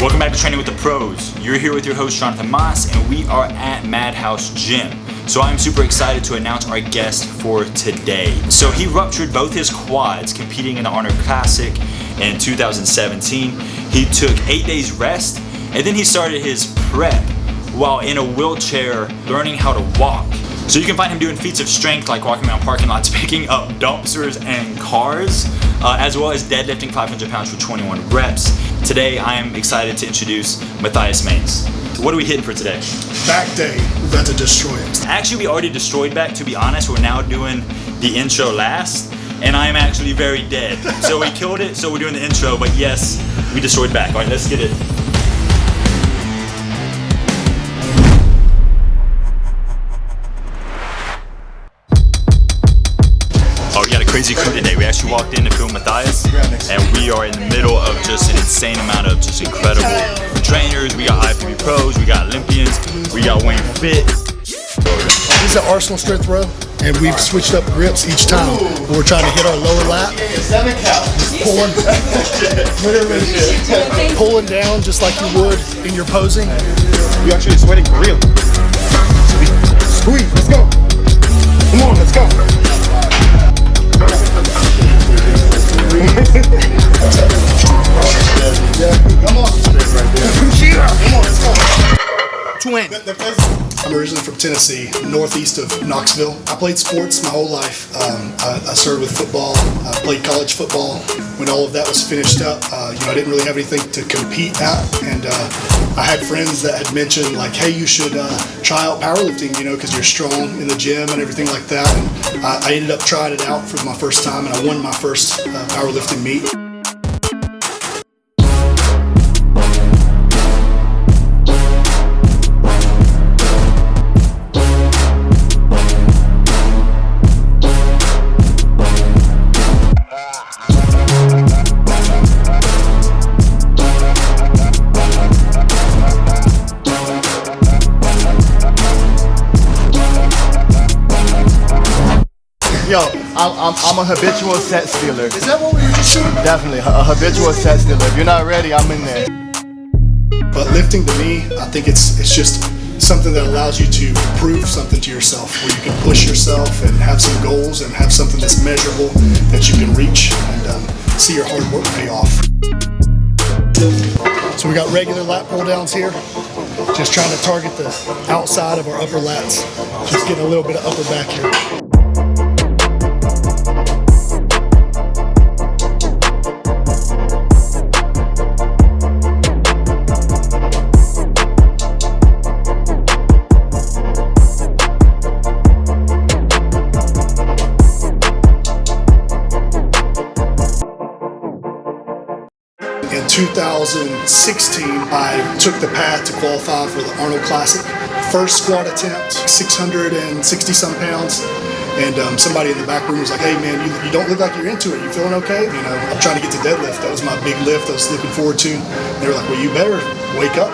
Welcome back to Training with the Pros. You're here with your host Jonathan Maines, and we are at Madhouse Gym. So I'm super excited to announce our guest for today. So he ruptured both his quads competing in the Arnold Classic in 2017. He took 8 days rest, and then he started his prep while in a wheelchair learning how to walk. So you can find him doing feats of strength like walking around parking lots, picking up dumpsters and cars, as well as deadlifting 500 pounds for 21 reps. Today I am excited to introduce Matthias Maines. What are we hitting for today? Back day, we're about to destroy it. Actually, we already destroyed back, to be honest. We're now doing the intro last, and I am actually very dead. So we killed it, so we're doing the intro, but yes, we destroyed back. All right, let's get it. Oh, we got a crazy crew today. We actually walked in to film Matthias, and we are in the middle of just an insane amount of just incredible trainers. We got IFBB pros, we got Olympians, we got Wayne Fit. This is an Arsenal strength row, and we've switched up grips each time. We're trying to hit our lower lat, pulling, literally pulling down just like you would in your posing. You're actually sweating for real. Squeeze, let's go. Come on, let's go. Come on. Come on, let's go. Twin. I'm originally from Tennessee, northeast of Knoxville. I played sports my whole life. I started with football. I played college football. When all of that was finished up, I didn't really have anything to compete at, and I had friends that had mentioned like, hey, you should try out powerlifting, because you're strong in the gym and everything like that. And I ended up trying it out for my first time, and I won my first powerlifting meet. Yo, I'm a habitual set stealer. Is that what we were just doing? Definitely, a habitual set stealer. If you're not ready, I'm in there. But lifting to me, I think it's just something that allows you to prove something to yourself, where you can push yourself and have some goals and have something that's measurable that you can reach and see your hard work pay off. So we got regular lat pull downs here, just trying to target the outside of our upper lats, just getting a little bit of upper back here. In 2016, I took the path to qualify for the Arnold Classic. First squat attempt, 660 some pounds. And somebody in the back room was like, hey man, you don't look like you're into it. You feeling okay? I'm trying to get to deadlift. That was my big lift I was looking forward to. And they were like, well, you better wake up.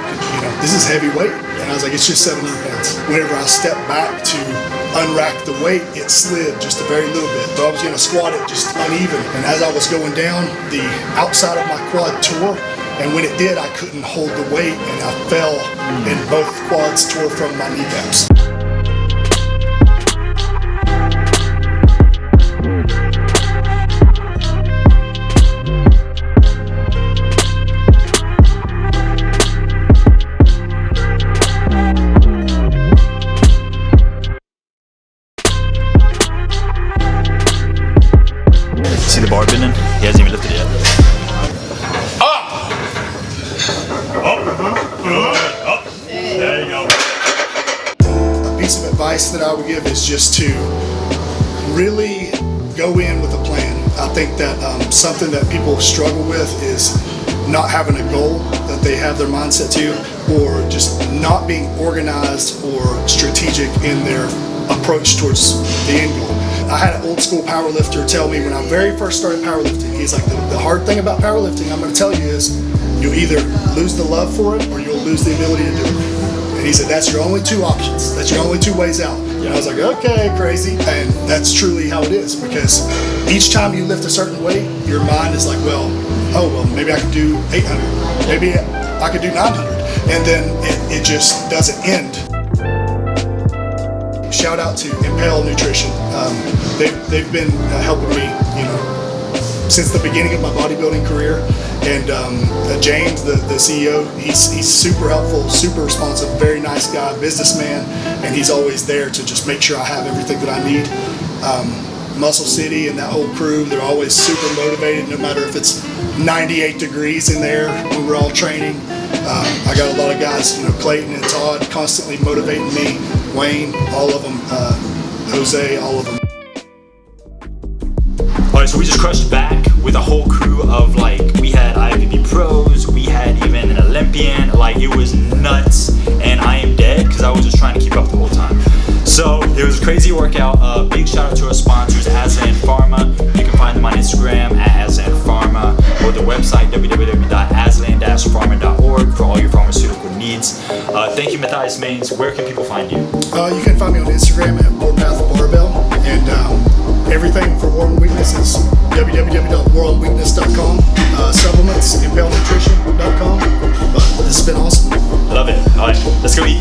This is heavy weight. And I was like, it's just 700 pounds. Whenever I stepped back to unrack the weight, it slid just a very little bit. So I was gonna squat it just uneven. And as I was going down, the outside of my quad tore. And when it did, I couldn't hold the weight and I fell and both quads tore from my kneecaps. See the bar bending? He hasn't even lifted it yet. Up! There you go. A piece of advice that I would give is just to really go in with a plan. I think that something that people struggle with is not having a goal that they have their mindset to, or just not being organized or strategic in their approach towards the end goal. I had an old school powerlifter tell me when I very first started powerlifting, he's like, the hard thing about powerlifting, I'm going to tell you, is you'll either lose the love for it or you'll lose the ability to do it. And he said, that's your only two options. That's your only two ways out. And I was like, okay, crazy. And that's truly how it is, because each time you lift a certain weight, your mind is like, well, maybe I can do 800. Maybe I could do 900. And then it just doesn't end. Shout out to Impel Nutrition. They've been helping me, since the beginning of my bodybuilding career. And James, the CEO, he's super helpful, super responsive, very nice guy, businessman, and he's always there to just make sure I have everything that I need. Muscle City and that whole crew, they're always super motivated, no matter if it's 98 degrees in there when we're all training. I got a lot of guys, Clayton and Todd, constantly motivating me, Wayne, all of them, Jose, all of them. All right, so we just crushed back with a whole crew of we had IFBB pros, we had even an Olympian, it was nuts, and I am dead because I was just trying to keep up the whole time. So it was a crazy workout. Big shout out to our sponsors, Aslan Pharma. You can find them on Instagram at Aslan Pharma or the website www.aslan-pharma.org for all your pharmaceutical needs. Thank you, Matthias Maines. Where can people find you? You can find me on Instagram at Warpath Barbell, and everything for War and Weakness is www.warandweakness.com. Supplements, impelnutrition.com. But this has been awesome. Love it. All right, let's go eat.